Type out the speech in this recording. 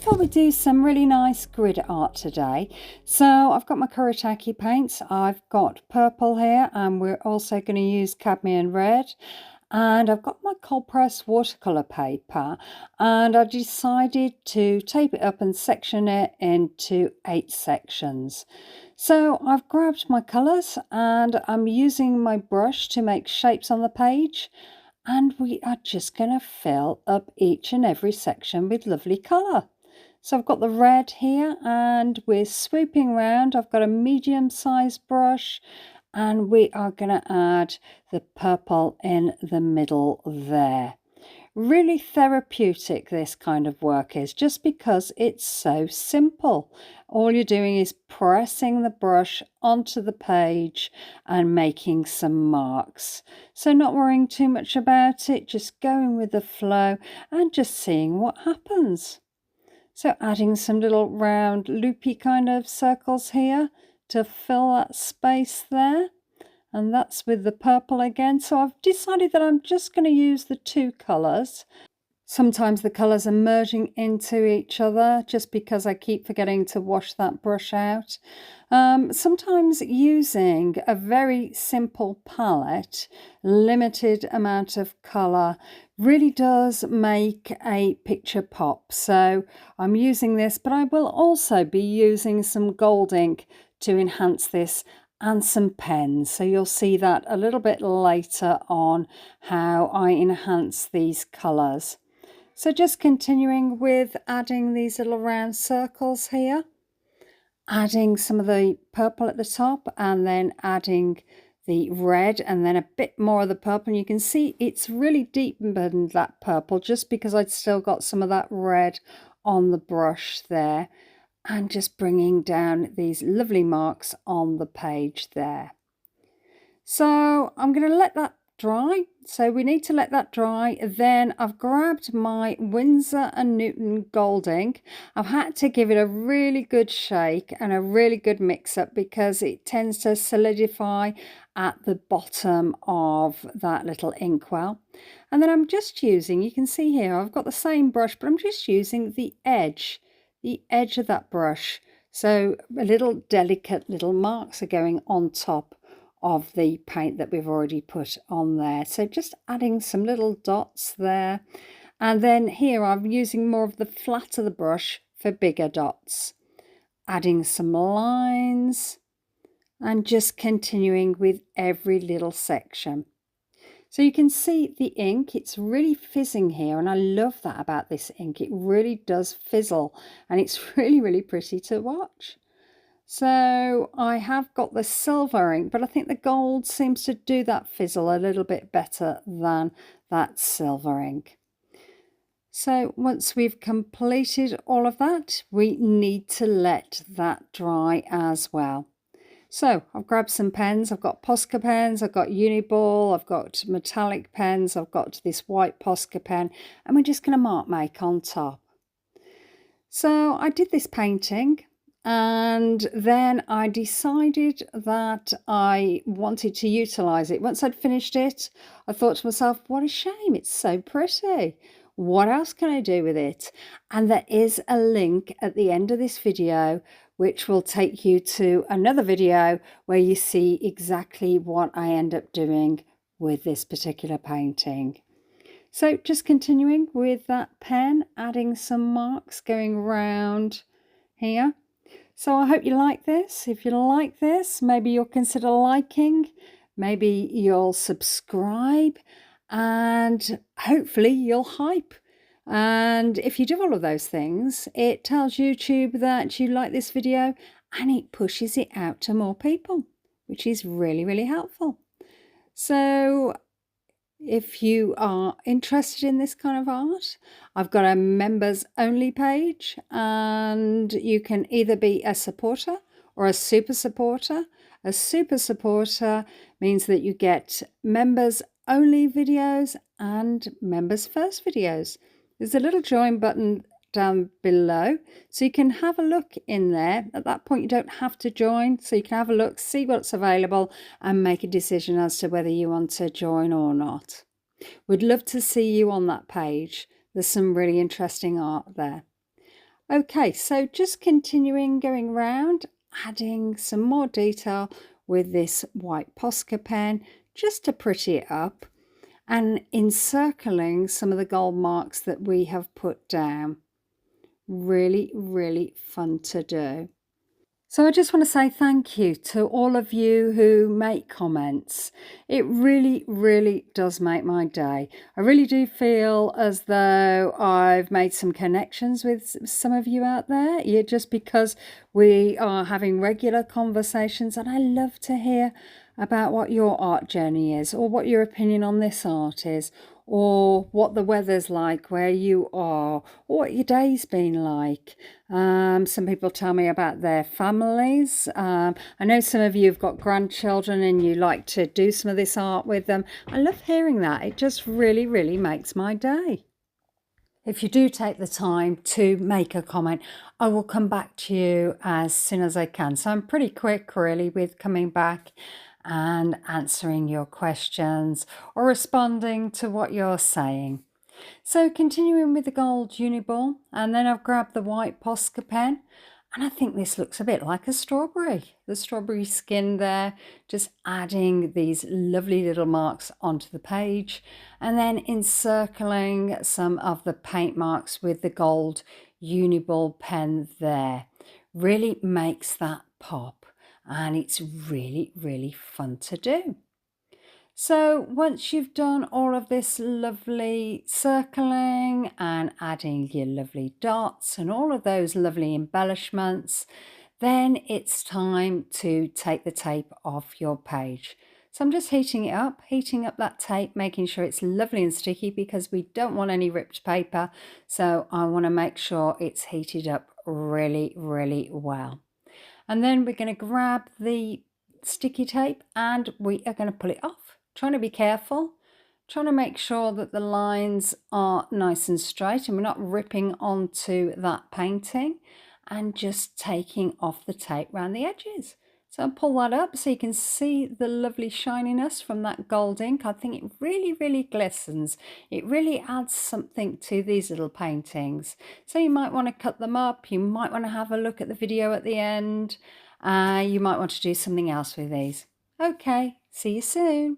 thought we'd do some really nice grid art today. So I've got my KURETAKE paints. I've got purple here, and we're also going to use cadmium red. And I've got my cold press watercolor paper, and I decided to tape it up and section it into 8 sections. So I've grabbed my colors and I'm using my brush to make shapes on the page. And we are just going to fill up each and every section with lovely colour. So I've got the red here and we're swooping around. I've got a medium-sized brush and we are going to add the purple in the middle there. Really therapeutic this kind of work is, just because it's so simple. All you're doing is pressing the brush onto the page and making some marks. So not worrying too much about it, just going with the flow and just seeing what happens. So adding some little round loopy kind of circles here to fill that space there. And that's with the purple again. So I've decided that I'm just going to use the 2 colours. Sometimes the colours are merging into each other just because I keep forgetting to wash that brush out. Sometimes using a very simple palette, limited amount of colour, really does make a picture pop. So I'm using this, but I will also be using some gold ink to enhance this, and some pens. So you'll see that a little bit later on, how I enhance these colours. So just continuing with adding these little round circles here, adding some of the purple at the top and then adding the red and then a bit more of the purple. And you can see it's really deepened that purple just because I'd still got some of that red on the brush there. And just bringing down these lovely marks on the page there. So I'm going to let that dry. So we need to let that dry. Then I've grabbed my Winsor & Newton gold ink. I've had to give it a really good shake and a really good mix up because it tends to solidify at the bottom of that little inkwell. And then I'm just using, you can see here, I've got the same brush, but I'm just using the edge of that brush. So a little delicate little marks are going on top of the paint that we've already put on there. So just adding some little dots there. And then here I'm using more of the flat of the brush for bigger dots. Adding some lines and just continuing with every little section. So you can see the ink, it's really fizzing here, and I love that about this ink. It really does fizzle and it's really, really pretty to watch. So I have got the silver ink, but I think the gold seems to do that fizzle a little bit better than that silver ink. So once we've completed all of that, we need to let that dry as well. So I've grabbed some pens. I've got Posca pens, I've got Uniball, I've got metallic pens, I've got this white Posca pen, and we're just going to mark make on top. So I did this painting and then I decided that I wanted to utilise it. Once I'd finished it, I thought to myself, what a shame, it's so pretty. What else can I do with it? And there is a link at the end of this video which will take you to another video where you see exactly what I end up doing with this particular painting. So just continuing with that pen, adding some marks going around here. So I hope you like this. If you like this, maybe you'll consider liking, maybe you'll subscribe, and hopefully you'll hype. And if you do all of those things, it tells YouTube that you like this video and it pushes it out to more people, which is really, really helpful. So if you are interested in this kind of art, I've got a members only page, and you can either be a supporter or a super supporter. A super supporter means that you get members only videos and members first videos. There's a little join button down below, so you can have a look in there. At that point you don't have to join, so you can have a look, see what's available and make a decision as to whether you want to join or not. We'd love to see you on that page. There's some really interesting art there. Okay, so just continuing going round, adding some more detail with this white Posca pen just to pretty it up, and encircling some of the gold marks that we have put down. Really, really fun to do. So I just want to say thank you to all of you who make comments. It really, really does make my day. I really do feel as though I've made some connections with some of you out there, just because we are having regular conversations, and I love to hear about what your art journey is, or what your opinion on this art is, or what the weather's like where you are, or what your day's been like. Some people tell me about their families. I know some of you have got grandchildren and you like to do some of this art with them. I love hearing that. It just really, really makes my day. If you do take the time to make a comment, I will come back to you as soon as I can. So I'm pretty quick really with coming back and answering your questions or responding to what you're saying. So continuing with the gold uniball, and then I've grabbed the white Posca pen, and I think this looks a bit like a strawberry. The strawberry skin there, just adding these lovely little marks onto the page, and then encircling some of the paint marks with the gold uniball pen there. Really makes that pop, and it's really, really fun to do. So once you've done all of this lovely circling and adding your lovely dots and all of those lovely embellishments, then it's time to take the tape off your page. So I'm just heating up that tape, making sure it's lovely and sticky because we don't want any ripped paper. So I want to make sure it's heated up really, really well. And then we're going to grab the sticky tape and we are going to pull it off. Trying to be careful, trying to make sure that the lines are nice and straight and we're not ripping onto that painting, and just taking off the tape around the edges. So I'll pull that up so you can see the lovely shininess from that gold ink. I think it really, really glistens. It really adds something to these little paintings. So you might want to cut them up. You might want to have a look at the video at the end. You might want to do something else with these. Okay, see you soon.